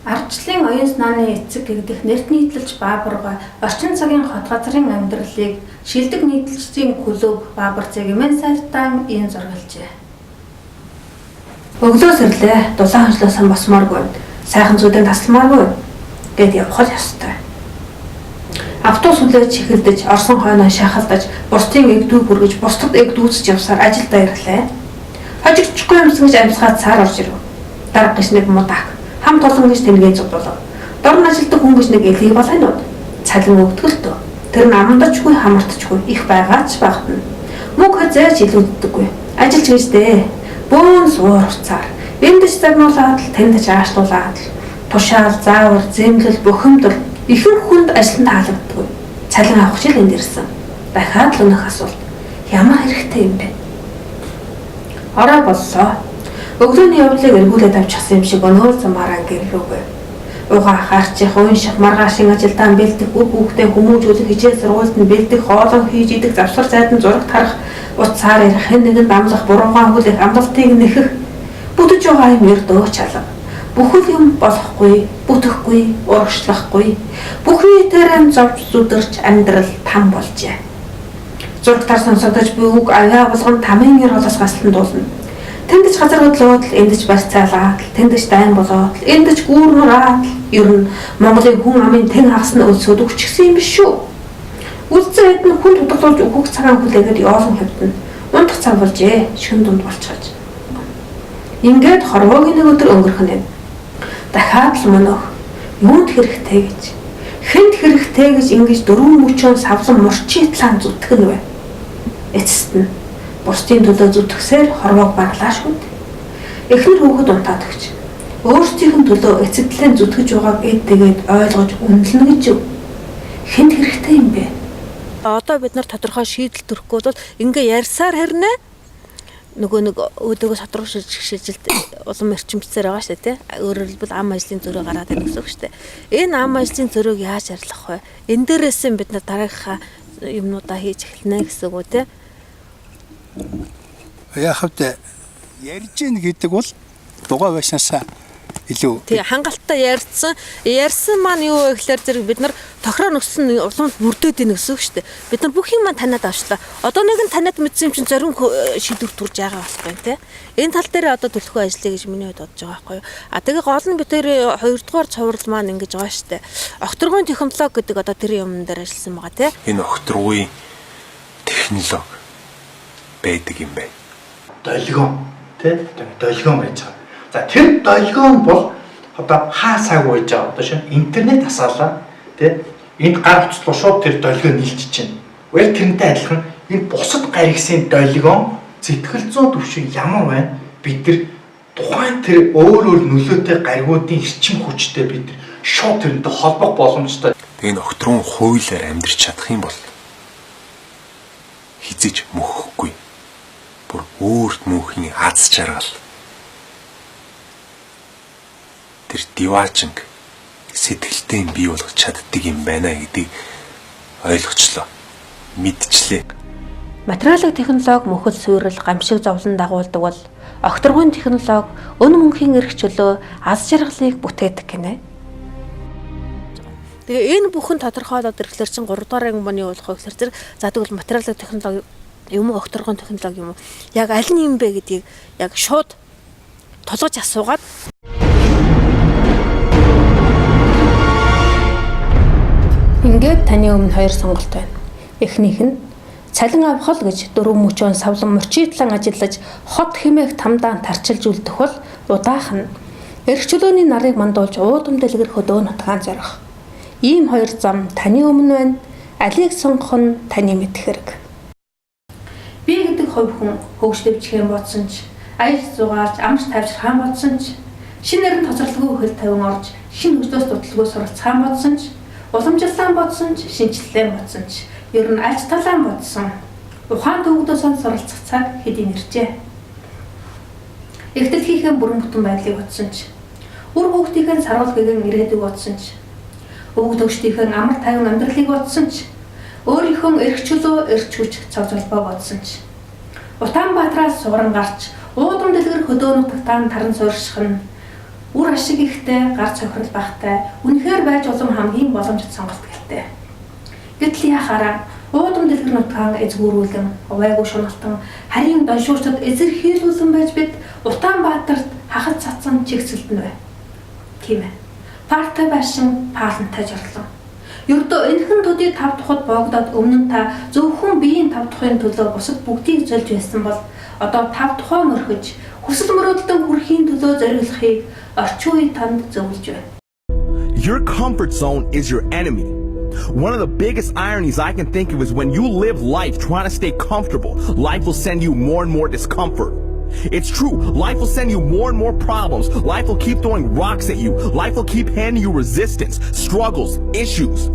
Ардчлалын оюун санааны эцэг гэгдэх нэрт нийтлэлч Баабурга орчин цагийн хот газрын амьдралыг шилдэг нийтлэлчдийн клуб Баабар Цэгмэн сайтан ийм зургалжээ. Өглөө сэрлээ дулаан хонжлоосон босмооргүй сайхан зүйлэн тасламааргүй гэд явах ёстой. Автобус хүлээж чихэлдэж орсон хойноо шахалдаж бусдын эгдүү бүргэж бусдад эгд үүсэж явсаар ажилдаа ирлээ. Хожигчгүй юмсгэж амьсгаад цаар орж ирв. Дарга гэж нэг мудак хам толон гэж тэнгээ зодуулав. Дорн ажилдаг хүн гэж нэг элийг болайнууд цалин өгдөгөлтөө. Тэр нь амандачгүй хамартчгүй их байгаач багтна. Мөнгө хязгаарч илүүддэггүй. Ажилч гэжтэй. Бөөн суур уцаар. Эндэж загнуулаад л тэндэж аашлуулаад л тушаал, заавар, зэмлэл, бухимдал ихэнх хүнд ажил нь таалагддаггүй. Цалин авах жил энд ирсэн. Дахиад л өнөх асуулт. Ямар хэрэгтэй юм бэ? Орой боллоо. Өглөөний явдлыг эргүүлээд авчихсан юм шиг өнөөр замаараа гэр рүүгээ. Угаа хаарчих, ууших, маргаашийн ажилдаа бэлдэх, үг үгтэй хүмүүжүүлэх, хичээл сургуульд нь бэлдэх, хоолой хийж идэх, завсар зайд нь зураг тарах, уцаар ирэх, хэн нэгэнд амлах, буруугаан хүлээх, амлалтыг нэхэх. Бүтэж байгаа юм ердөө чалга. Бүхэл юм болохгүй, бүтэхгүй, урагшлахгүй. Бүхий тэрэн зовж зүдэрч амьдрал там болжээ. Зургатар сонсогдож буй үг аяа болгон тамийн нэр холоос гаслан дуулна. Тэндэж газар хөдлөөд л эндэж барьцаалаад л тэндэж дайн болоод л эндэж гүүрнураад л ер нь Монголын хүн амын тэн хагасны өлсөд өгчихсэн юм биш шүү. Үлцэн хэд нь хүн тутгалуулж өгөх цагаан хүлээгээд яолон хэвдэн унтах цаг болжээ. Шин дунд болчихож. Ингээд хорвоогийн нэг өдөр өнгөрөх нь. Дахиад л мөнөх юунд хэрэгтэй гэж хэнд хэрэгтэй гэж ингэж дөрвөн мөчөөн савлан мурчитлан зүтгэн вэ. Эцэст нь бусдын төлөө зүтгэсээр хорвоог баргалаа шүү дээ. Эхнэр хүүхэд унтаад өгч өөрсдийн төлөө эцэгдлэн зүтгэж байгааг эдгээд ойлгож үнэлнэ гэж юу? Хэнд хэрэгтэй юм бэ? Одоо бид нар тодорхой шийдэл төрөхгүй бол ингээ ярьсаар хэрнэ нөгөө нэг өөдөөс тодорхой шилжилт улам эрчимчсээр байгаа шүү дээ. Өөрөөр хэлбэл ам ажлын зөрөө гараад байна гэсэн үг шүү дээ. Энэ ам ажлын зөрөөг яаж арилгах вэ? Энэ дээрээс бид нар дараагийнхаа юмнуудаа хийж эхэлнэ гэсэн үг үү те? Яахавд ярьж ийн гэдэг бол дугаа байшаасаа илүү тий хангалттай ярьсан маань юу вэ гэхээр зэрэг бид нар тохироо нөссөн уламж бүрдээд ийн гэсэн үг шүү дээ. Бид нар бүх юм танаад авчлаа. Одоо нэг нь танаад мэдсэн юм чинь зорин шийдвэр төрж байгаа болох юм тий. Энэ тал дээр одоо төлөхөө ажиллая гэж миний хувьд бодож байгаа байхгүй юу. А тэгээ гол нь бид тэр хоёрдугаар цуврал маань ингэж байгаа шүү дээ. Огторгуйн технологи гэдэг одоо тэр юм дээр ажилласан байгаа тий. Энэ огторгуйн технологи байдаг юм байна. Долгион тий долгион байж байгаа. За тэр долгион бол одоо хаасааг байж байгаа. Одоо шинэ интернет хасаалаа тий энд гар утас руу шууд тэр долгион нийлж чинь. Яг тэрнтэй адилхан энэ бусад гаригсын долгион сэтгэл зүйн төвшин ямар байна? Бид нар тухайн тэр өөр нөлөөтэй гаригуудын эрчим хүчтэй бид шууд тэрнтэй холбох боломжтой. Энэ огторгуйн хуулиар амьдрч чадах юм бол хизэж мөхөхгүй. Бүр өөрт мөнхийн аз жаргал. Тэр диваачинг сэтгэлтэй бий болгож чаддаг юм байна гэдгийг ойлгочлоо. Мэдчлээ. Материалын технологи мөхөл суурил гамшиг зовлон дагуулдаг бол огторгуйн технологи өн мөнхийн эрх чөлөө аз жаргалыг бүтээдэг гинэ. Тэгээ энэ бүхэн тодорхойлоод ирэхлээр чинь 3 дугаар анги юу болох вэ гэхээр за тэгвэл материалын технологи юм уу огторгуйн технологи юм уу яг аль нь юм бэ гэдгийг яг шууд тулгаж асуугаад ингээд таны өмнө хоёр сонголт байна. Эхнийх нь цалин авах л гэж дөрвөн мөчөөн савлан мөрчитлан ажиллаж хот хэмээх тамдаан тарчилж үлдэх бол удаах нь эрх чөлөөний нарыг мандуулж уудам дэлгэр хөдөө нутгаан зорих. Ийм хоёр зам таны өмнө байна. Алийг сонгох нь таны мэдэх хэрэг. Би гэдэг хувь хүн хөгжлөвчих юм бодсон ч, аял зугаалж, амж тавьжрах юм бодсон ч, Шинэ нэрэн тоцорлогоо хөл тавин орж шинэ хөдлөөс дутлаггүй суралцахаан бодсон ч, уламжлалаан бодсон ч, шинжилэлэн бодсон ч, ер нь аль талаан бодсон. Ухаан төвөгдөөс суралцах цаг хэдийн иржээ. Эхтэлхийнхээ бүрэн бүтэн байдлыг бодсон ч, үр хүүхдийнхээ саруул гэгэн ирээдүг бодсон ч, өвөг төгчдийнхээ амар тайван амьдралыг бодсон ч, өөрийнхөө эрх чөлөө эрч хүч цог золбоо бодсон ч, Улаанбаатараас сугаран гарч уудам дэлгэр хөдөөнөд тагтаан таран суурших нь үр ашиг ихтэй, гар цохирол багтай, үнэхээр байж улам хамгийн боломжит сонголт гэлтэй. Гэтэл яхаараа уудам дэлгэр нутгаан эзгүүрүүлэн, увайгүй шуналтан, харийн доншуурчд эзэрхийлүүлэн байж бид Улаанбаатарт хахад цацсан чигсэлтэн бай. Тийм ээ. Партай байшин паалантай жорлон. Ердөө энэхэн төдий 5 тухад боогдоод өмнө нь та зөвхөн биеийн 5 тухын төлөө бусад бүгдийг зөлж байсан бол одоо 5 тухайн өрхөж хүсэл мөрөөдөлтөнд хүрэхийн төлөө зориулахыг орчин үеийн танд зөвлөж байна. Your comfort zone is your enemy. One of the biggest ironies I can think of is when you live life trying to stay comfortable, life will send you more and more discomfort. It's true, life will send you more and more problems. Life will keep throwing rocks at you. Life will keep handing you resistance, struggles, issues.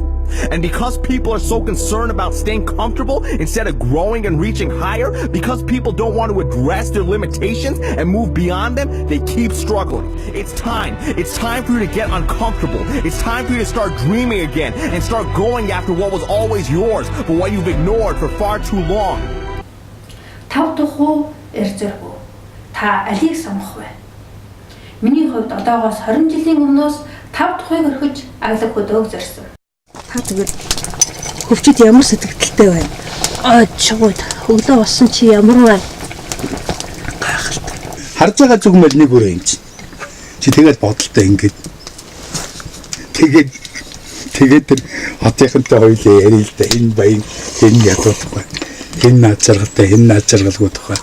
And because people are so concerned about staying comfortable instead of growing and reaching higher, because people don't want to address their limitations and move beyond them, they keep struggling. It's time for you to get uncomfortable. It's time for you to start dreaming again and start going after what was always yours, but what you've ignored for far too long. Тав тухуу эрзэргүй. Та алийг сонгох вэ? Миний хувьд одоогоос 20 жилийн өмнөөс 5 тухайг орхиж аглаг хөдөөг зорьсон. Та тэгэл хөвчөд ямар сэтгэлтэй байна? Чогод өглөө болсон чи ямар байна? Гайхалтай. Харж байгаа зүг мэл нэг өрөө юм чи. Чи тэгээд бодолтой ингэж. Тэгээд тэр хотынхантай хоёулаа ярил л да. Энэ баян энэ ядуулахгүй. Энэ наад жаргалтай, энэ наад жаргалгүй тухай.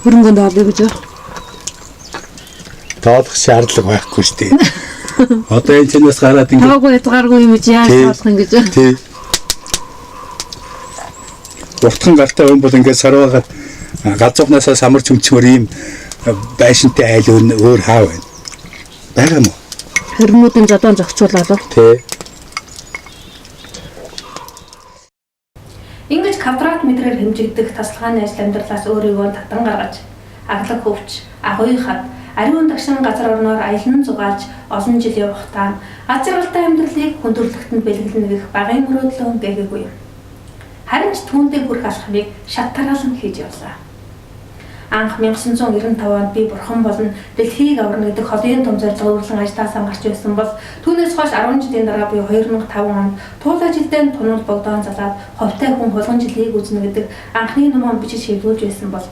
Хөрөнгөнд авъя гэж байна. Тоолох шаардлага байхгүй шүү дээ. Одоо энэ чинээс гараад ингэ. Таагүй ятгааргүй юм чи яаж тоолох юм гэж байна. Тий. Уртхан гартаа юм бол ингээд сарваагаад галзуухнасаа самарч өмчмөр ийм байшинтай айл өөр хаа байна. Бага юм уу? Хөрмүүдийн жодон зохицуулаад. Тий. Ингэж квадрат метрээр хэмжигдэх тасалгааны ажил амьдралаас өөрийгөө татан гаргаж, аглаг хөвч, агуй хад, ариун дагшин газар орноор аялан зугаалж олон жил явахтаа аз жаргалтай амьдралыг хүндрэлтэнд бэлгэлнэ гэх багын мөрөөдлөө гээгээгүй юм. Харин ч түүндээ хүрэх алхмыг шат тараалан хийж явлаа. Анх 1995 онд би бурхан болон дэлхийг аварна гэдэг холын том зорилго урлан ажлаасаа гарч байсан бол түүнээс хойш 10 жилийн дараа би 2005 онд туулаа жилдээ тунууд богдоон залаад ховтой хүн хулган жилийг үзнэ гэдэг анхны номоо бичиж хэвлүүлж байсан бол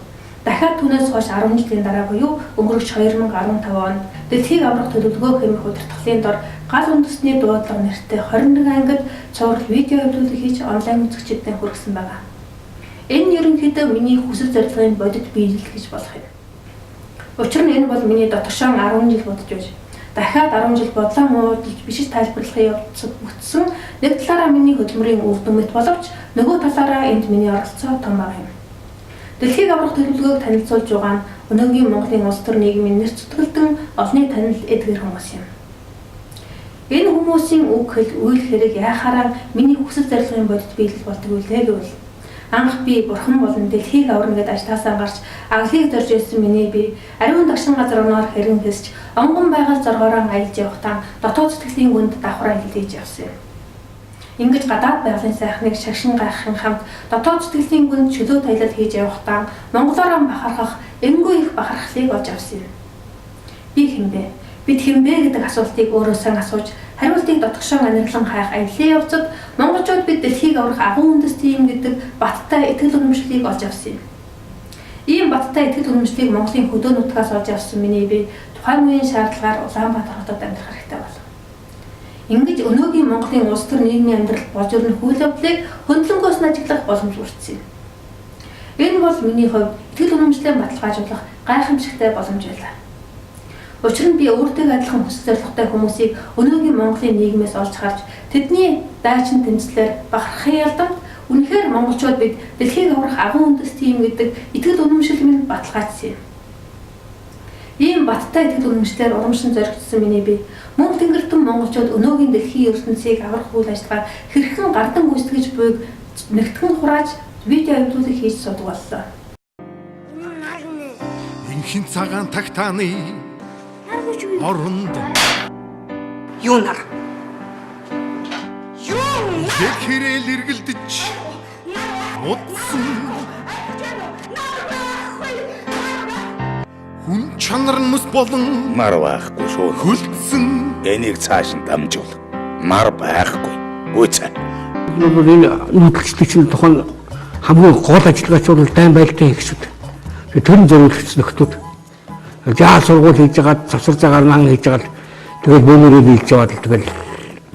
дахиад түүнээс хойш 10 жилийн дараа буюу өнгөрөх 2015 онд дэлхийг аврах төлөвлөгөө хэмээх удирдлагын дор гал үндэсний дуудлага нэртэй 21 ангид цуврал видео хэвлүүлэг хийж онлайн үзэгчдэд хүргэсэн байна. Энэ ерөнхийдөө миний хүсэл зорилгын бодит биелэл гэж болох юм. Учир нь энэ бол миний дотгошоо 10 жил бодож байж, дахиад 10 жил бодлоо муудалж бишиж тайлбарлахын явцад бүтсэн нэг талаараа миний хөдөлмөрийн үр дүнмэт боловч нөгөө талаараа энд миний оролцоо том баг юм. Дэлхийг аврах төлөвлөгөөг танилцуулж байгаа нь өнөөгийн Монголын улс төр нийгмийн нэр зүтгэлтэн олонний танил эдгэр хүмүүс юм. Энэ хүмүүсийн үг хэл үйл хэрэг яхаараа миний хүсэл зорилгын бодит биелэл болдог үлээ гэвэл анх би бурхан болон дэлхийг аварна гэдээ ажлаасаа гарч аглыг зорж ирсэн миний би ариун дагшин газар оноор хэрэн хэсч онгон байгаль зоргоороо аялж явахдаа дотоод сэтгэлийн гүнд давхраа хилээж явсан юм. Ингэж гадаад байгалийн сайхныг шагшин гайхахын хамт дотоод сэтгэлийн гүнд чөлөө таялал хийж явахдаа монголоор бахархах эмгүй их бахархлыг олж авсан юм. Би хэмбэ? Бид хэмбэ гэдэг асуултыг өөрөөсөө асууж хариултыг дотгошоо анирглан хайх аяллаа явцад монголчууд бид дэлхийг аврах агуу үндэсний юм гэдэг баттай итгэл үнэмшлийг олж авсан юм. Ийм баттай итгэл үнэмшлийг Монголын хөдөө нутгаас олж авсан миний би тухайн үеийн шаардлагаар Улаанбаатар хотод амьдрах хэрэгтэй болов. Ингэж өнөөгийн Монголын улс төр нийгмийн амьдрал болж ирнэ хүл явдлыг хөндлөнгөөс нь ажиглах боломж бүрдсэн юм. Энэ бол миний хувьд итгэл үнэмшлээ баталгаажуулах гайхамшигтай боломж байлаа. Учир нь би өөртөө адилхан хүсэл зорилготой хүмүүсийг өнөөгийн Монголын нийгмээс олж харж тэдний дайчин тэмцлэр бахархын ялдамт үнэхээр монголчууд бид дэлхийг аврах агуу үндэсний юм гэдэг итгэл үнэмшил минь баталгаажсан юм. Ийм баттай итгэл үнэмшлэр урамшин зоригдсон миний бие. Мөнх тэнгэртэн монголчууд өнөөгийн дэлхийн ертөнцийг аврах үйл ажиллагаа хэрхэн гардан гүйцэтгэж буйг нэгтгэн хурааж видео амтуудыг хийж судгаллаа. Инхэн цагаан тагтааны оронд Юу нар? хэрэл эргэлдэж модсон хүн чанар нь мэс болон Мар байхгүй шүү. хөлдсөн Энийг цааш нь дамжуул. Мар байхгүй. Гүйцээ. Энэ нүүдэлчдийн тухайн хамгийн гол ажиллагаач бол дайн байлтын хэрэгсүүд. Тэр зөвлөгч нөхдүүд. Жаал сургууль хийж байгаа, завсар цагаар нан хийж байгаа. Тэгээд бөөнөрөө биелж яваад тэгэл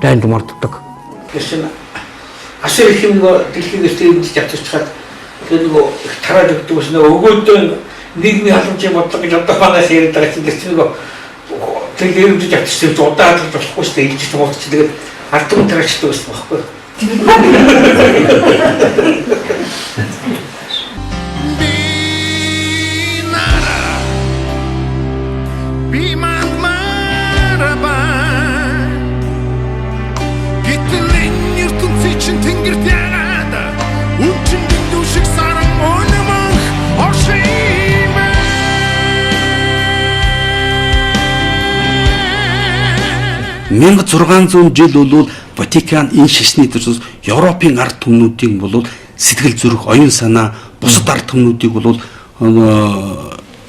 дайнд морддог. Гэсэн асар их юм дэлхийн ертөнцийн ятгахад тэр нөгөө их тарааж өгдөг ус нөгөө өгөөдөө нийгмийн халамжийн бодлого гэж одоо манайс яриад байгаа чинь тэр нөгөө тэр ерөнхийд ятгахсан удаад болохгүй шүү дээ. Илж тугаач тэгээд ард түмэн тараачдаг ус байхгүй. Мянга 600 жил бол Ватикан энэ шашны төрөөс Европын ард түмнүүдийг бол сэтгэл зүрх, оюун санаа, бусад ард түмнүүдийг бол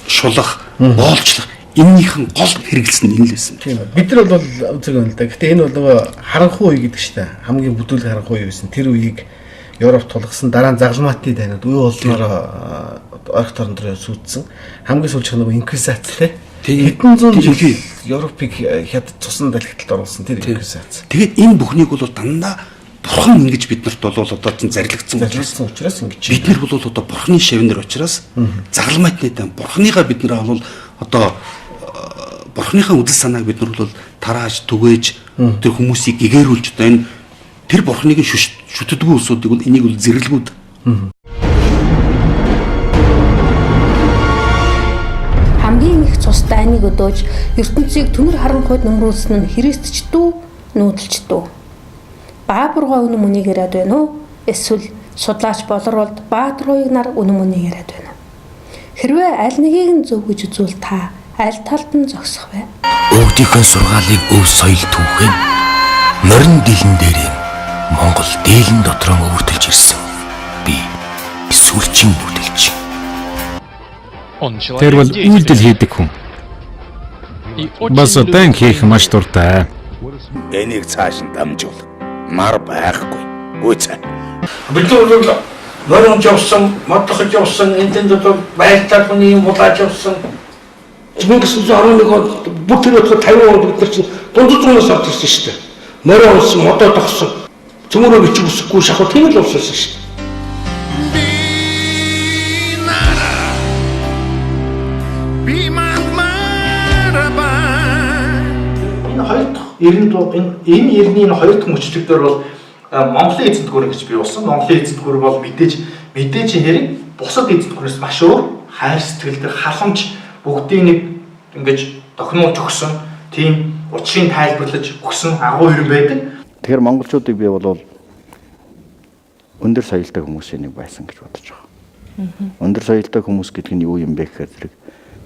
шулах, боолчлох эннийхэн гол хэрэгэлсэн энэ л байсан. Тийм ээ. Бид нар бол үзэг юм л да. Гэтэ энэ бол нөгөө харанхуй үе гэдэг чинь хамгийн бүдүүлэг харанхуй үе байсан. Тэр үеийг Европ тулгсан дараа нь загалмаатны дайнууд үе болсноор ойрох торон дээр сүйдсэн. Хамгийн сүүлчийнх нөгөө инквизиц хэдэн зуун жил Европыг хяд цусан далхиталд оруулсан тэр инквизиц. Тэгээд энэ бүхнийг бол дандаа бурхан ингэж биднэрт бол одоо чинь зарилгдсан учраас ингэж бид нар бол одоо бурханы шавнар учраас загалмаатны дан бурханыгаа бид нар бол одоо бурханыхаа үдэл санааг бид нар бол тарааж түгээж тэр хүмүүсийг гэгэрүүлж одоо энэ тэр бурханыг шүтдэггүй улсуудыг бол энийг бол зэрлэгүүд. Хамгийн их цус дайныг өдөөж ертөнцийг түнэр харанхуйд нөмрүүлсэн нь христч дүү, нүүдэлч дүү. Баабурга үнэн мөнийг яриад байна уу? Эсвэл судлаач болорволд Баатар хоёрыг нар үнэн мөнийг яриад байна уу? Хэрвээ аль нэгийг нь зөв гэж үзвэл та аль талд нь зогсох вэ? Өвдийнхөө сургаалыг өв соёл түүхэн норин дэлэн дээрээ Монгол дээлэн дотроо өвөртөлж ирсэн. Би сүлжин бүдэлж. Тэр бол үйлдэл хийдэг хүн. Бас дан хийх маш дуртай. Энийг цааш нь дамжуул. Мар байхгүй. Гүйцээ. Бид бол норон явсан, модлоход явсан, энтэнд бол байлтаар хүний юм булааж явсан. 1911 онд бүх тэр 50 онд бид нар чинь дундад зуунаас авч ирсэн шүү дээ. Морин улсын модоо тогсон. Цөмөрөө бичих үсэхгүй шахуу тийм л улсаас шүү дээ. Энэ эрдний хоёр дахь мөчлөгдөр бол Монголын эзэнт гүрэн гэж бий болсон. Монголын эзэнт гүрэн бол мэдээж хэрэг бусад эзэнт гүрнээс маш өөр хайр сэтгэлтэй халамж бүгдийг нэг ингэж тохинуулж өгсөн тийм учрыг тайлбарлаж өгсөн агуу хэрэг байдаг. Тэгэхээр монголчуудыг би бол өндөр соёлтой хүмүүсийн нэг байсан гэж бодож байгаа. Өндөр соёлтой хүмүүс гэдэг нь юу юм бэ гэхээр зэрэг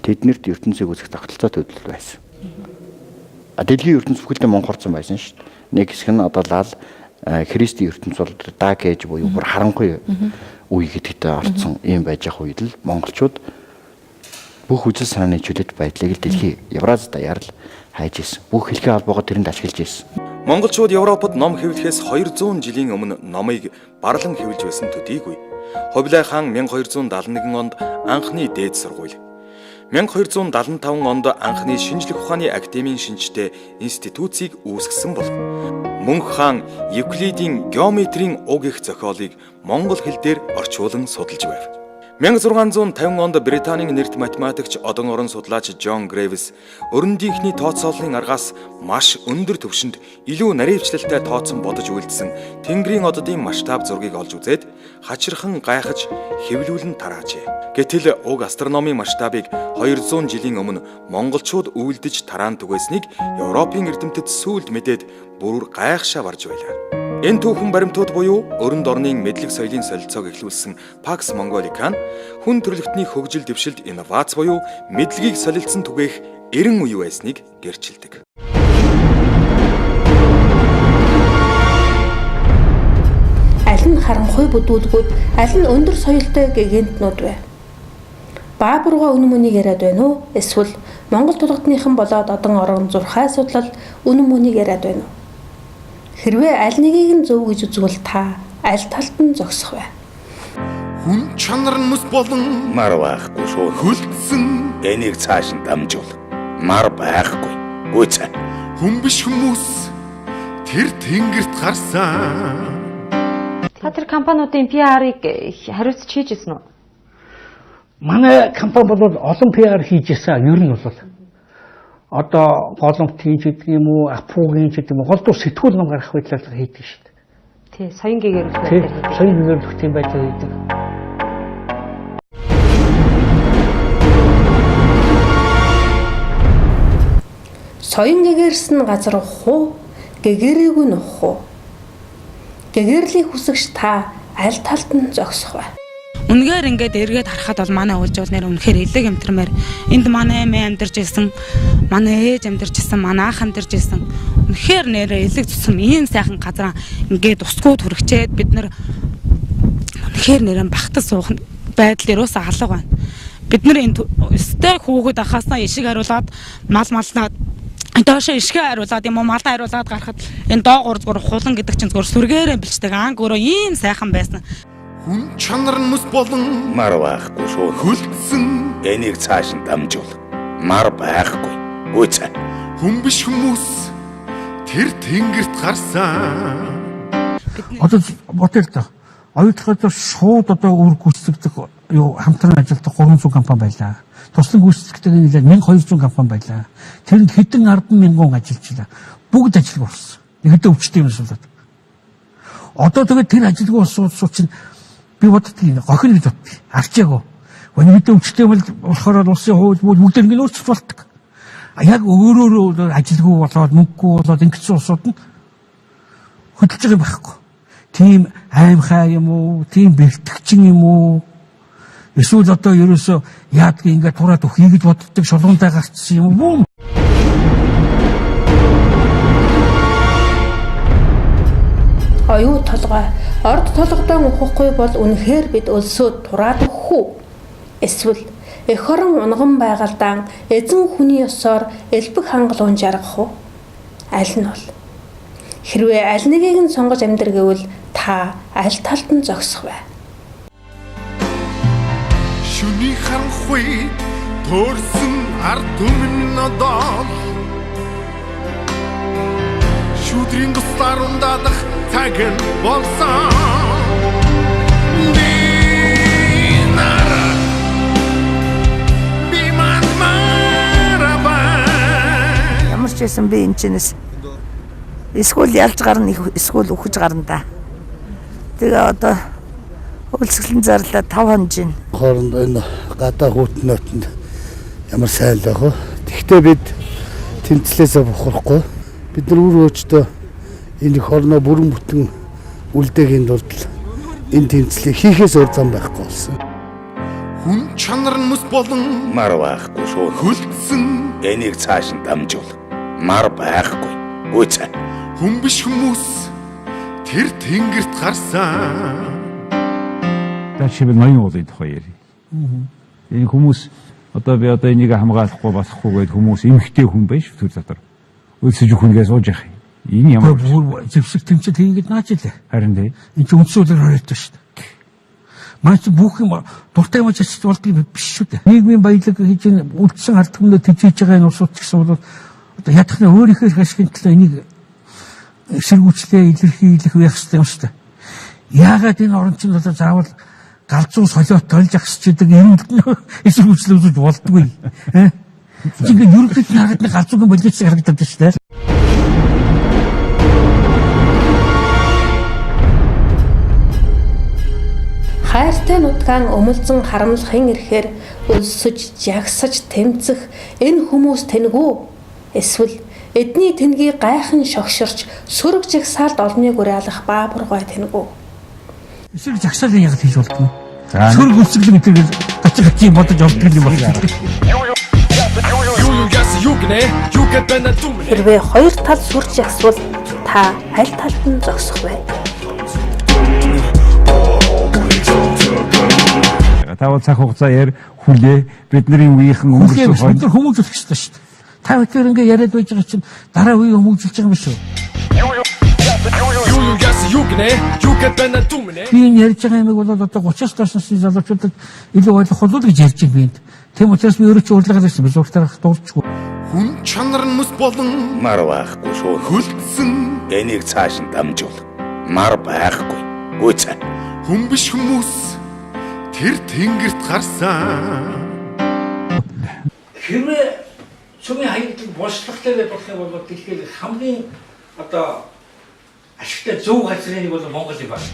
тэднэрт ертөнцийг үзэх тогтолцоо төлөв байсан. Дэлхийн ертөнц бүхэлдээ монхорцсон байсан шүү дээ. Нэг хэсэг нь одоо лал Христийн ертөнц бол даг ээж буюу бүр харанхуй үе гэдэгтээ орцсон юм байж ах үед л монголчууд бүх үзэл санааны чөлөөт байдлыг л дэлхийн Евраз даяар л хайж ирсэн. Бүх хэлхийн албагаа тэрэнд ашиглаж ирсэн. Монголчууд Европод ном хэвлэхээс 200 жилийн өмнө номыг барлан хэвлэж байсан төдийгүй Ховлай хаан 1271 онд анхны дээд сургууль, 1275 онд анхны шинжлэх ухааны академийн шинжтэй институцийг үүсгэсэн бол Мөнх хаан Евклидийн геометрийн уг их зохиолыг монгол хэл дээр орчуулан судалж байв. 1650 онд Британийн нэрт математикч одон орон судлаач Джон Грэвис өрөндийнхний тооцооллын аргаас маш өндөр түвшинд илүү наривчлалтай тооцсон бодож үйлдсэн Тэнгэрийн оддын масштаб зургийг олж үзээд хачирхан гайхаж хэвлүүлэн тараажээ. Гэтэл уг астрономийн масштабыг 200 жилийн өмнө монголчууд үйлдэж тараан түгээснийг Европын эрдэмтэд сүүлд мэдээд бүр гайхшаа барж байлаа. Энэ түүхэн баримтууд буюу өрөнд орны мэдлэг соёлын солилцоог эхлүүлсэн Pax Mongolica хүн төрөлхтний хөгжил дэвшилд инновац буюу мэдлэгийг солилцсон түгээх эрен үе байсныг гэрчилдэг. Аль нь харанхуй бүдүүлгүүд, аль нь өндөр соёлтой гэгэнтнүүд вэ? Баабурга үнэн мөнийг яриад байна уу? Эсвэл Монгол тулгадныхан болоод одон орон зурхай судлал үнэн мөнийг яриад байна уу? Хэрвээ аль нэгийг нь зөв гэж үзвэл та аль талд нь зогсох вэ? Хүн чанар нь мэс болон Мар байхгүй шүү. хөлдсөн Энийг цааш нь дамжуул. Мар байхгүй. Гүйцээ. хүн биш хүмүүс тэр тэнгэрт гарсан. Та тэр компаниудын PR-ыг хариуцж хийж ирсэн үү? Манай компани бол олон PR хийж ирсэн. Ер нь бол одоо голомтгийн ч гэдэг юм уу, апуугийн ч гэдэг юм уу, голдуу сэтгүүл ном гарах байдлаар хийдэг шүү дээ. Тий, соён гээгэрх байдлаар хийдэг. Соён гээгэрх тийм байдлаар хийдэг. Соён гэгэрсэн газар ухуу, гэгэрээгүй нь ухуу. Гэгэрлийн хүсэгч та аль талд нь зогсох вэ? Үнэхээр ингээд эргээд харахад бол манай уужуулнэр үнэхээр элэг амтрамаар энд манай эмээ амьдарч ирсэн, манай ээж амьдарч ирсэн, манай ах амьдарч ирсэн. Үнэхээр нэрээ элэг цуцсан ийм сайхан газар ингээд усгууд хүрэгчээд бид нар үнэхээр нэрэн багтаж суух байдал юусаа алга байна. Бид нар энэ өстэй хүүхэд ахаасаа ишиг хариулаад маллаад доошо ишгээ хариулаад юм уу малаа хариулаад гарахад энэ доо 3 хулан гэдэг чинь зөвхөн сүргээрээ бэлчдэг анг өөрөө ийм сайхан байсан. Хүн чанар нь мэс болон Мар байхгүй шүү. хөлдсөн Энийг цааш нь дамжуул. Мар байхгүй. Гүйцээ. хүн биш хүмүүс тэр тэнгэрт гарсан. Одоо бодъё л доо. Оюутлахад шууд одоо үр гүйцэтгэдэг юу хамтран ажилладаг 300 компани байлаа. Туслан гүйцэтгэдэг нэлээд 1200 компани байлаа. Тэрэнд хэдэн 10,000 ажилчлаа. Бүгд ажиллаг болсон. Нэгдээ өвчтэй юм болоод. Одоо тэгээд тэр ажилгүй болсон чинь би боддгийн гохин гэж боддгийг арчаагүй. Өнөөдөр өвчтэй болохоор улсын хууль бүгд ингэ өөрчлөлт болдог. Яг өөрөөрөө ажилгүй болоод мөнгөгүй болоод ингэсэн улсууд нь хөдөлж байгаа юм байхгүй. Тийм аймхаа юм уу, тийм бэлтгэгчин юм уу? Эсвэл одоо ерөөсөө яадгийг ингээд тураад өгье гэж боддог шулуунтай гарцсан юм уу? Оюу толгой, орд толгойдоо ухахгүй бол үнэхээр бид өлсөө тураад өгөх үү? Эсвэл эх орон унган байгальдаан эзэн хүний ёсоор элбэг хангалуун жаргах уу? Аль нь бол? Хэрвээ аль нэгийг нь сонгож амьдр гэвэл та аль талд нь зогсох вэ? Шүний харанхуй төрсөн ард түмэн надад шүдрийн туслаар ундаадах цаг болсон. Ямар ч байсан би энэ чинээс эсвэл ялж гарна эсвэл үхэж гарна да. Тэгээ одоо өлсгөлэн зарлаа 5 хоног жин. Хооронд энэ гадаа хүүтнөөтөнд ямар сайн л байх вэ? Тэгвэл бид тэмцлээсээ бухарахгүй. Бид нар үр өөжтөө энэ их орноо бүрэн бүтэн үлдээхийн тулд энэ тэмцлийг хийхээс өөр зам байхгүй болсон. Хүн чанар нь мэс болон Мар байхгүй шүү. хөлдсөн Энийг цааш нь дамжуул. Мар байхгүй. Гүйцээ. хүн биш хүмүүс тэр тэнгэрт гарсан. Жишээ нь ноён уулын тухай ярив. Энэ хүмүүс одоо би одоо энийг хамгаалахгүй басахгүй гэдэг хүмүүс эмхтэй хүн байж төр дотор. Өлсөж хүнгээ сууж явах юм. Энэ ямар зэвсэг тэмцэл хийгээд наач илээ. Харин тийм. Энд чинь үндсүүлэр хориотой шүү дээ. Маш бүх юм дуртай маж ч болдгийг биш шүү дээ. Нийгмийн баялаг хийж үлдсэн ард түмнээ тэмцэж байгаа энэ улсууд гэсэн бол одоо ядахны өөрийнхөө ашигын төлөө энийг эсэргүүцлээ илэрхийлэх байх хэрэгтэй юм шүү дээ. Яагаад энэ орон чинь одоо заавал галзуу солиот толж агсчдаг юм эсвэл үйлчлүүлж болдгүй. Ингээд ерөнхийд нь хараад галзуугийн боловсрол харагдаад байна шүү дээ. Хайртай нутгаан өмөлзөн харамлахын ирэхээр өлсөж, жагсаж, тэмцэх энэ хүмүүс тэнэгүү. Эсвэл эдний тэнгийг гайхан шогширч, сөрөг жагсаалд олныг уриалах баабургай тэнэгүү. Эсвэл жагсаалын яг хийж болдгоо. Сөрөг өлсгөл гэдэг гацгацын бодож олддог юм байна. Хэрвээ хоёр тал сүрж жагсвал та аль талд нь зогсох вэ? Тавал цаг хугацаар хүлээ бидний үеийнхэн өнгөрсөн хойд хүмүүжүүлэх ёстой шүү дээ. Та бүхэн ингээ яриад байж байгаа чинь дараа үе хүмүүжүүлж байгаа юм шүү. Би ярьж байгаа юмыг бол одоо 30-аас доош насны залуучуудад илүү ойлгох болов уу гэж ярьж байна. Тийм учраас би өөрөө ч урилгаад байсан. Би зургатарах дуурчгүй. Хүн чанар нь мэс болон Нар байхгүй шүү. хөлдсөн Энийг цааш нь дамжуул. Нар байхгүй. Үгүй. хүн биш хүмүүс тэр тэнгэрт гарсан. Хэрвээ цөмийн хаягдлыг боловсролтой болох юм бол дэлхийд хамгийн одоо ашигтай зөв газрын нэг бол Монгол юм байна.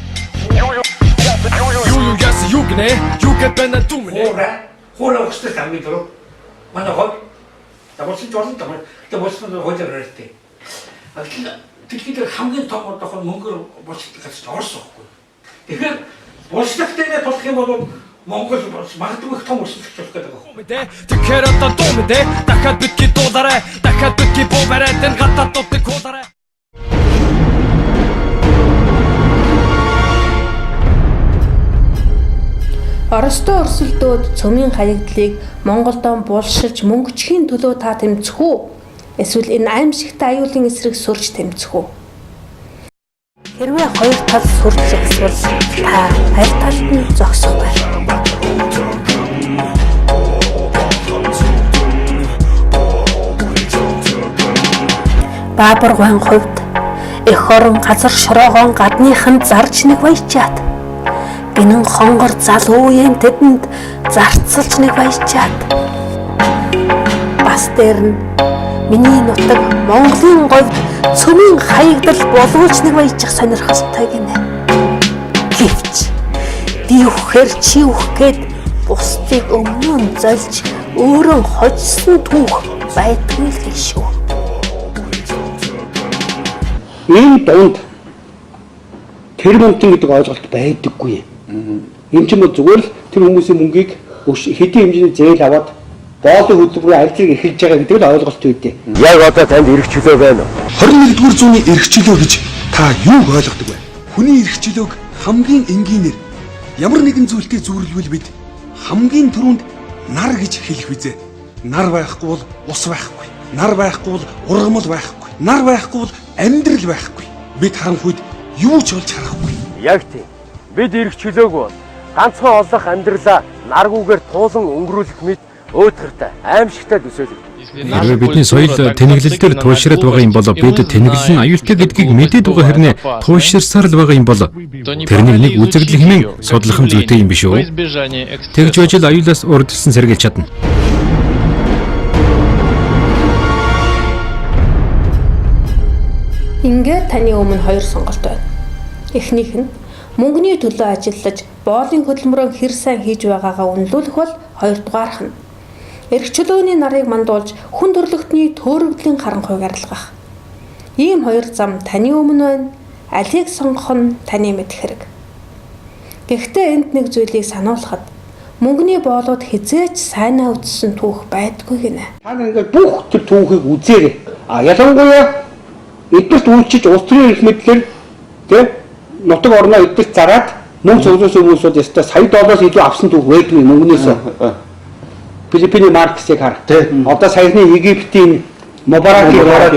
Хора өстэй хамгийн дөрөв. Манай хот давсан жолон тавар. Давсан хожоор ирдэг. Дэлхийд хамгийн том одоохонд мөнгөөр боловсрол гэж орсон байхгүй. Тэгэхээр боловсролтой болох юм бол Монгол магадгүй их том өсөлт болох гэдэг байна. Тэгэхээр одоо дуу мэдээ дахиад битгий дуулаарай. Дахиад битгий боварай. Тэн гадаад дуудыг хуулаарай. Оростой өрсөлдөөд цөмийн хаягдлыг Монголдоо булшилж мөнгөчхийн төлөө та тэмцэх үү? Эсвэл энэ аимшигтай аюулын эсрэг сурж тэмцэх үү? Хэрвээ хоёр тал сүрж жагсвал та аль талд нь зогсох вэ? Баабургайн хувьд эх орон газар шороогоон гадныханд зарж нэг баяжчаад гинэн хонгор залуу үеийн тэдэнд зарцалж нэг баяжчаад бас дээр нь миний нутаг Монголын говьд цөмийн хаягдал боловч нэг баяжих сонирхох ёстой гинэ. Гэвч би үхээр чи үхгээд бусдыг өмнө нь зольж өөрөө хожсон түүх байдгүй л шүү. Энэ донд тэр мөнгө гэдэг ойлголт байдаггүй. Энд ч юм уу зүгээр л тэр хүмүүсийн мөнгийг хэдийн хэмжээний зээл аваад боолын хөдөлмөрийн ажлыг эхэлж байгаа гэдэг л ойлголт үүдээ. Яг одоо танд эрх чөлөө байна уу? 21-р зууны эрх чөлөө гэж та юу ойлгодог вэ? Хүний эрх чөлөөг хамгийн энгийнээр ямар нэгэн зүйлтэй зүйрлвэл бид хамгийн түрүүнд нар гэж хэлэх визээ. Нар байхгүй бол ус байхгүй. Нар байхгүй бол ургамал байхгүй. Нар байхгүй бол амьдрал байхгүй. Бид харанхуйд юу ч олж харахгүй. Яг тийм. Бид эрх чөлөөг бол ганцхан олох амьдралаа наргүйгээр туулан өнгөрүүлэх мэт өөдгөртэй аимшигтай төсөөлөв. Хэрвээ бидний соёл тэнэглэлээр туйлшраад байгаа юм бол бид тэнэглэл нь аюултай гэдгийг мэдээд байгаа хэрнээ туйлширсаар л байгаа юм бол тэрнийг нэг үзэгдэл хэмээн судлах нь зүйтэй юм биш үү? Тэгж байж л аюулаас урдсан сэргийлж чадна. Ингээд таны өмнө хоёр сонголт байна. Эхнийх нь мөнгөний төлөө ажиллаж боолын хөдөлмөрөөр хэр сайн хийж байгаагаа үнэлүүлэх бол хоёрдугаарх нь эрх чөлөөний нарыг мандуулж хүн төрлөختний төөрөгдлийн харанхуйг арилгах. Ийм хоёр зам таны өмнө байна. Алийг сонгох нь таны мэд хэрэг. Гэхдээ энд нэг зүйлийг сануулхад мөнгөний боолууд хизээч сайнаа үтсэн түүх байдгүй гинэ. Та ингээд бүх тэр түүхийг үзээрэй. Ялангуяа эдгэрт үйлчиж улс төрийн эрх мэдлэр тийм нутаг орноо эдгэрт зараад мөнгө цуглуулсан хүмүүсүүд ястаа сая доллароос илүү авсан түүх байдгүй мөнгнөөс. Филиппиний марксыг хар. Одоо саяны Египтийн Мубаракийг хараад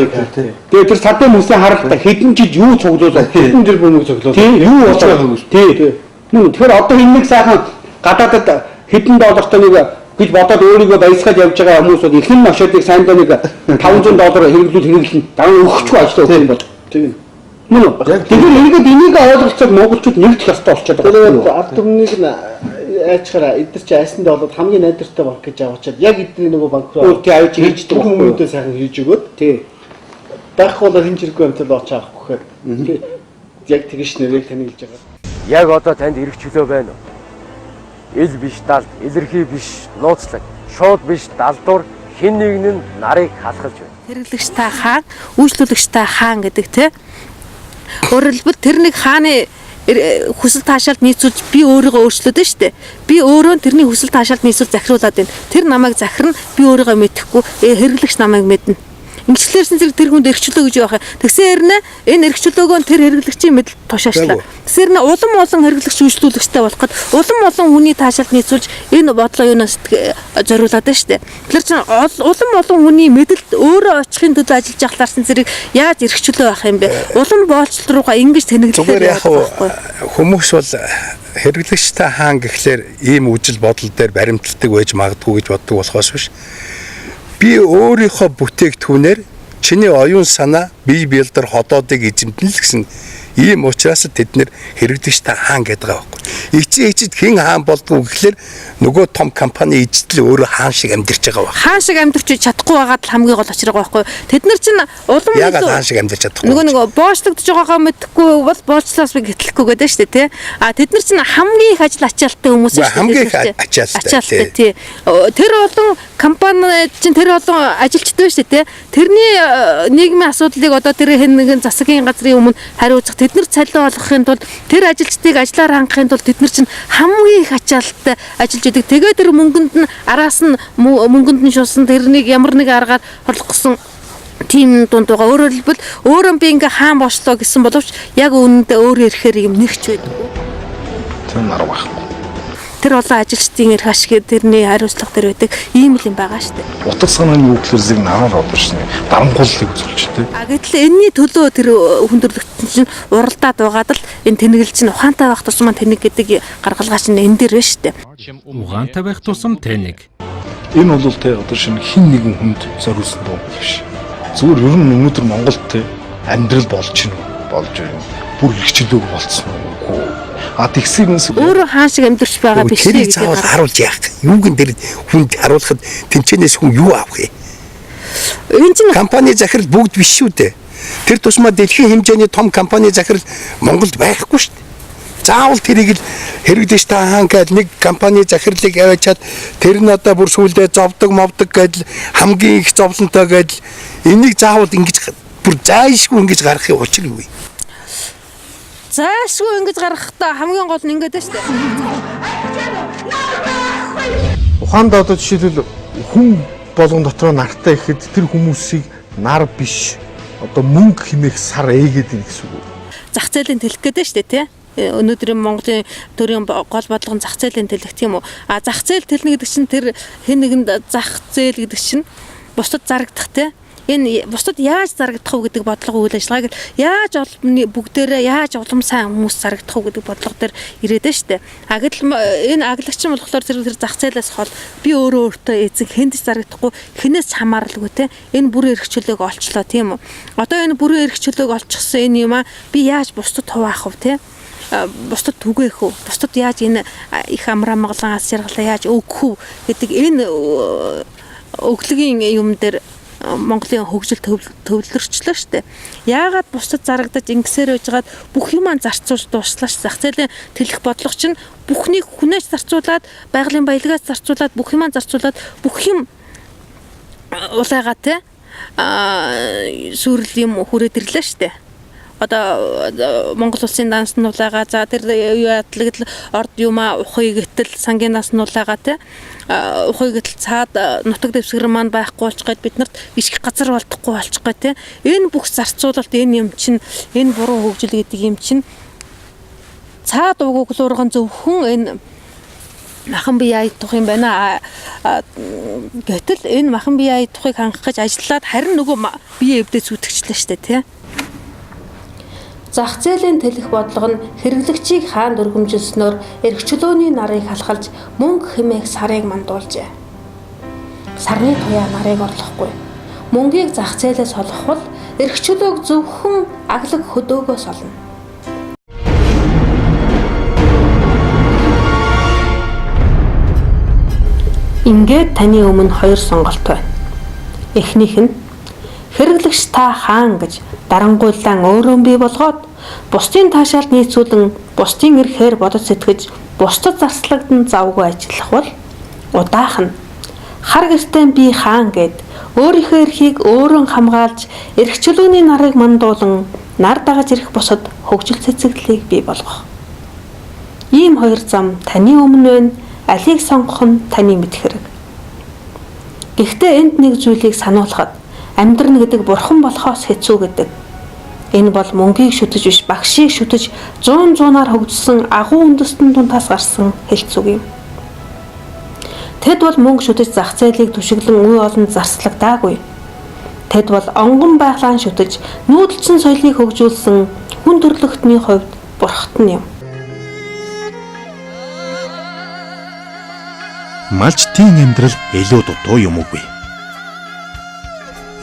тэгээд тэр садын хүмүүсийн харалта хэдэн жил юу цуглуулсан хэдэн жил мөнгө цуглуулсан. Тийм юу болж байгаа юм. Тийм. Тэгэхээр одоо энэ нэг сайхан гадаадад хэдэн доллартай нэг гэж бодоод өөрийгөө баясгаад явж байгаа хүмүүсүүд ихэнх машиныг сайн нэг $500 хэрэглүүл хэрэглэн дараа өгөхгүй ажиллах юм бол. Тийм. Мөн үү? Тэгэхээр ингээд энийг ойлголцоод монголчууд нэгдэх ёстой болчиход байгаа. Тэгээд ард түмнийг нь айчаараа эдгээр чи айсандаа болоод хамгийн найдвартай банк гэж аваачаад яг эдний нөгөө банк руу тий авч хийж байгаа хүмүүстээ сайхан хийж өгөөд тий байхгүй бол хин зэрэг амтал очиж авах гэхээр яг тэгш нэрийг тань хэлж байгаа. Яг одоо танд эрх чөлөө байна уу? Ил биш далд, илэрхий биш нууцлаг, шууд биш далдуур хэн нэгэн нь нарыг халахж байна. Хэрэглэгч та хаан, үйлчлүүлэгч та хаан гэдэг тий. Өөрөөр хэлбэл тэр нэг хааны хүсэл таашаалд нийцүүлж би өөрийгөө өөрчлөөд нь штэ. Би өөрөө тэрний хүсэл таашаалд нийцүүл захируулад байна. Тэр намайг захирна, би өөрийгөө мэдэхгүй, хэрэглэгч намайг мэднэ. Ингэчлээрсэн зэрэг тэр хүнд эрхчлөө гэж явах. Тэгсээр энэ эрхчлөөгөө тэр хэрэглэгчийн мэдл тушаачлаа. Тэгсээр улам хэрэглэгч үйлчлүүлэгчтэй болоход улам хүний таашаалд нийцүүлж энэ бодлоо юунаас зориулаад байна штэ. Тэгэхээр чинь улам хүний мэдэлд өөрөө очихын төлөө ажиллаж ахлаарсан зэрэг яаж эрхчлөө байх юм бэ? Улам боолчлол руугаа ингэж тэнэглэхээр хүмүүс бол хэрэглэгчтэй хаан гэхлээр ийм үжил бодол дээр баримталдаг байж магадгүй гэж боддог болохоос биш. Би өөрийнхөө бүтээгдэхүүнээр чиний оюун санаа, бие биелдэр ходоодыг эзэмдэн л гэсэн ийм учраас тэд нэр хэрэглэгчтэй хаан гэдэг байгаа байхгүй. Эцэд хэн хаан болдгоо гэхлээр нөгөө том компани эзэдэл өөрөө хаан шиг амьдарч байгаа байна. Хаан шиг амьдарч чадахгүй байгаад л хамгийн гол очрог байхгүй. Тэд нар чинь улам ягаад хаан шиг амьдарч чадахгүй. Нөгөө боочлогдож байгаагаа мэдхгүй бол боолчлоос би гэтлэхгүй гэдэг шүү дээ тий. Тэд нар чинь хамгийн их ажил ачаалттай хүмүүс шүү дээ. Хамгийн их ачаалттай тий. Тэр олон компани чинь тэр олон ажилчтай шүү дээ тий. Тэрний нийгмийн асуудлыг одоо тэр хэн нэгэн засгийн газрын өмнө хариуцах тэд нар цалин олгохын тулд тэр ажилчдыг ажиллаар хангахын тулд тэд нар чинь хамгийн их ачаалттай ажиллаж идэг. Тэгээд тэр мөнгөнд нь араас нь мөнгөнд нь шуусан тэрнийг ямар нэг аргаар хорлохгүй тийм дунд байгаа. Өөрөөр хэлбэл өөрөө би ингээ хаан болчлоо гэсэн боловч яг үнэндээ өөрөө ирэхээр юм нэгч байдаггүй. Тэр нар байхгүй. Тэр олон ажилчдын эрх ашиг тэрний хариуцлага төр байдаг ийм л юм байгаа шүү дээ. Утга санааны үглэрзийг нараар одоршны дарамгууллыг үзүүлжтэй. Гэтэл энэний төлөө тэр хүндрэлтэн чинь уралдаад байгаад л энэ тэнэглэл чинь ухаантай байх тусмаа тэнэг гэдэг гаргалгаа чинь энэ дээр байна шүү дээ. Ухаантай байх тусам тэнэг. Энэ бол тэ одоо шинэ хин нэгэн хүнд зориулсан дуу биш. Зүгээр ер нь өнөөдөр Монголд тэ амьдрал болж байна. Бүр ихчлөөг болцсон уу? Тэгсэрнээс өөрөө хаан шиг амьдарч байгаа биш үү? Тэр заавал харуулж яах. Юугэн дээр хүнд харуулахад тэнцэнээс хүн юу авах вэ? Энэ чинь компани захирал бүгд биш шүү дээ. Тэр тусмаа дэлхийн хэмжээний том компани захирал Монголд байхгүй шүү дээ. Заавал тэрийг л хэрэглэгчтэй хаан гэдэг нэг компани захирлыг аваачаад тэр нь одоо бүр сүулдэ зовдөг гэдэл хамгийн их зовлонтой гэдэл энийг заавал ингэж бүр зайшгүй ингэж гаргахын учир юу вэ? Заашгүй ингэж гаргахтаа хамгийн гол нь ингэж шүү дээ. Ухаанд одоо жишээлбэл хүн болгон дотроо нартай ихэд тэр хүмүүсийг нар биш одоо мөнгө хэмээх сар ээгээд ийн гэсэн үг. Зах зээлийн тэлэх гэдэг шүү дээ тий. Өнөөдрийн Монголын төрийн гол бодлого нь зах зээлийн тэлэх тийм үү. Зах зээл тэлнэ гэдэг чинь тэр хэн нэгэнд зах зээл гэдэг чинь бусдад зарагдах тий. Энэ бусдад яаж зарагдах вэ гэдэг бодлого үйл ажиллагааг яаж бүгдээрээ яаж улам сайн хүмүүс зарагдах вэ гэдэг бодлого дээр ирээд байна шүү дээ. Гэтэл энэ аглагч нь болохоор тэр зах зээлээс хол би өөртөө эзэн хэнд ч зарагдахгүй хинээс хамааралгүй те энэ бүрэн эрх чөлөөг олчлоо тийм үү. Одоо энэ бүрэн эрх чөлөөг олчихсан энэ юм би яаж бусдад хуваах вэ те бусдад түгээх үү? Бусдад яаж энэ их амраа монголын аз жаргалаа яаж өгөх үү гэдэг энэ өглөгийн юм дээр Монголын хөгжил төвлөрчлөө штэ. Яагаад бусдад зарагдаж ингэсээр байжгаад бүх юмаа зарцуулж дууслаа ш. Зах зээлийн тэлэх бодлого чинь бүхнийг хүнээс зарцуулаад, байгалийн баялагаас зарцуулаад, бүх юмаа зарцуулаад бүх юм улайгаа те сүрэл юм хүрээд ирлээ штэ. Одоо Монгол улсын данс нь улайгаа за тэр яатлагдал орд юмаа ухыг гэтэл сангийн нас нь улайгаа те ухыг гэтэл цаад нутаг дэвсгэр маань байхгүй болчихгод бид нарт ишх газар болдохгүй болчихгоо те энэ бүх зарцуулалт энэ юм чинь энэ буруу хөгжил гэдэг юм чинь цаад угуулуурган зөвхөн энэ махан бие аядах юм байна гэтэл энэ махан бие аядахыг хангах гэж ажиллаад харин нөгөө бие эвдээ зүтгэжлээ штэ те. Зах зээлийн тэлэх бодлого нь хэрэглэгчийг хаан дөргөмжилснөөр эрх чөлөөний нарыг халахалж мөнгө хэмээх сарыг мандуулжээ. Сарны туяа нарыг орлохгүй. Мөнгийг зах зээлээс олгох бол эрх чөлөөг зөвхөн аглаг хөдөөгөөс олно. Ингээд таны өмнө хоёр сонголт байна. Эхнийх нь хэрэглэгч та хаан гэж дарангуйлан өөрөө бий болгоод бусдын таашаалд нийцүүлэн бусдын эрхээр бодож сэтгэж бусдад зарцлагдан завгүй ажиллах бол удаах нь хар гэртээ би хаан гэд өөрийнхөө эрхийг өөрөө хамгаалж эрх чөлөөний нарыг мандуулан нар дагаж ирэх бусад хөгжил цэцэглэлийг бий болгох. Ийм хоёр зам таны өмнө байна. Алийг сонгох нь таны мэд хэрэг. Гэхдээ энд нэг зүйлийг сануулхад амьдрна гэдэг бурхан болохоос хэцүү гэдэг. Энэ бол мөнгийг шүтэж биш багшийг шүтэж 100-100-аар хөгжсөн агуу үндэстэн тунтаас гарсан хэлцүүг юм. Тэд бол мөнгө шүтэж зах зээлийг түшиглэн үе олон зарцлагдаагүй. Тэд бол онгон байглаан шүтэж нүүдэлчин соёлыг хөгжүүлсэн хүн төрлөختний хувьд бурхтан юм. Малчтын амьдрал илүү дутуу юм үгүй.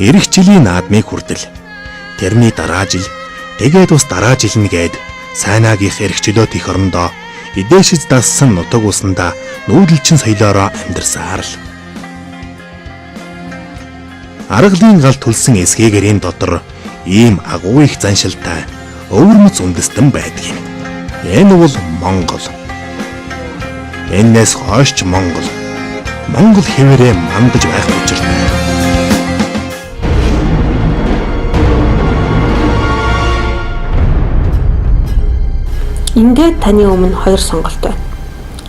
Ирэх жилийн наадмыг хүртэл тэрний дараа жил тэгээд бас дараа жил нэгэд сайнаагийнх эрх чөлөөт их орондоо эдээшж дассан нутаг усандаа нүүдэлчин соёлоороо амьдарсаар л. Аргалын гал түлсэн эсгээгэрийн дотор ийм агуу их заншилтай өвөрмөц үндэстэн байдаг юм. Энэ бол Монгол. Энэс хойш Монгол хэвээрээ мандаж байх учиртай. Ингээд таны өмнө хоёр сонголт байна.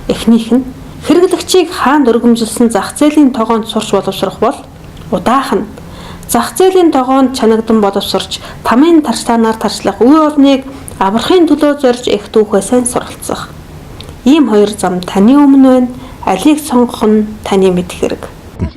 Эхнийх нь хэрэглэгчийг хаанд өргөмжилсөн зах зээлийн тогоонд сурч боловсрох бол удаах нь зах зээлийн тогоонд чанагдан боловсрч тамийн тарчлаанаар тарчлах үе олныг аврахын төлөө зорж их түүхээсээ суралцах. Ийм хоёр зам таны өмнө байна. Алийг сонгох нь таны мэд хэрэг.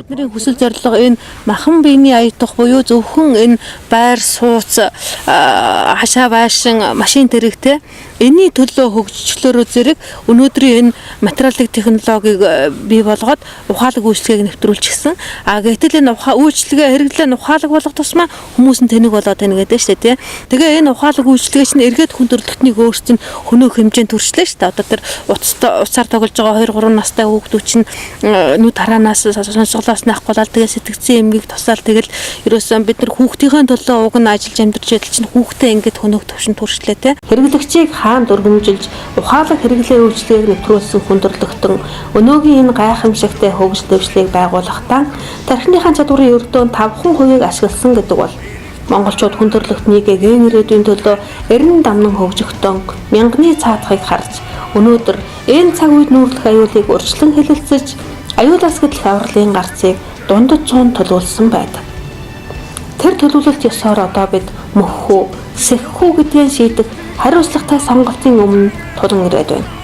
Бидний хүсэл зорилго энэ махан биений аятах буюу зөвхөн энэ байр сууц хашаа байшин машин тэрэгтэй энэний төлөө хөгжчлөөрөө зэрэг өнөөдрийн энэ материалын технологиг бий болгоод ухаалаг үйлчлэгийг нэвтрүүлчихсэн. Гэтэл энэ үйлчлэгээ хэрэглээ ухаалаг болгох тусмаа хүмүүс нь тэнэг болоод байна гэдэг шүү дээ. Тэгээ энэ ухаалаг үйлчлэгээ чинь эргээд хүн төрөлхтнийг өөрсдийн хөнөөх хэмжээнд төрчлээ шүү дээ. Одоо тэр уцаар тоглож байгаа 2-3 настай хүүхдүүд чинь нүд тараанаас сонсголоос нах болоод тэгээ сэтгцэн эмгийг тусаал тэгэл ерөөсөн бид нар хүүхдийн төлөө уг нь ажиллаж амьдарч ядал чинь хүүхдээ ингээд хөнөөх төвшин төршлээ те. Хэрэглэгчийг хаанд өргөмжилж ухаалаг хэрэглээ үйлчлэгийг нэвтрүүлсэн хүндрэлтэн өнөөгийн энэ гайхамшигтай хөгжил дэвшлийг байгуулахдаа тархиныхаа чадварын өрдөө 5% ашигласан гэдэг бол монголчууд хүндрэлтнийг эгэн ирээдүйн төлөө эрен дамнан хөгжөхдөн мянганы цаатахыг харж өнөөдөр энэ цаг үед нүүрлэх аюулыг урьдчилан хэлэлцэж аюулаас гэдлэх авралын гарцыг дундад цуун төлөвлөсөн байдаг. Тэр төлөвлөлт ёсоор одоо бид мөххүү, сэххүү гэдгийг шийдэх хариуцлагатай сонголтын өмнө тулан ирээд байна.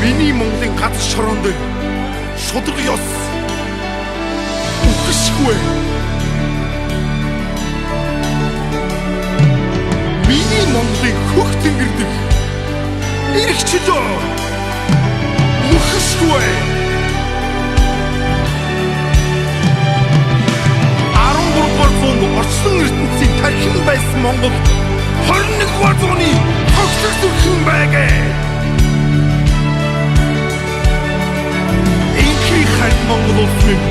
Миний Монголын гац шороонд шудраг ёс үхшгүй. Миний Монголын тэнгэрдэг эргчлөө мөхсгүй 13-р зуунд орчлон ертөнцийн тархин байсан Монгол 21-р зууны хогсол зүрхэн байгээ. Инхий хайр Монгол улс минь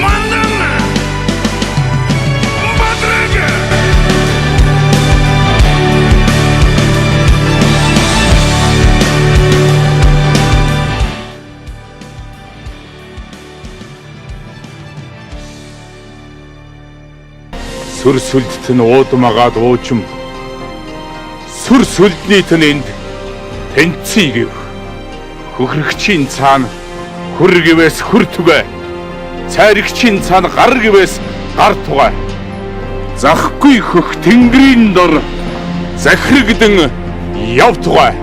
мандана бадрага. Сүр сүлдт нь уудмагаад уучим. Сүр сүлднийт нь энд тэнций гэв. Хөхрөгчийн цаана хүр гэвээс хүр түгэ. Цайрагчийн цаана гар гэвээс гар тугай. Захгүй хөх тэнгэрийн дор захирагдсан яв тугай.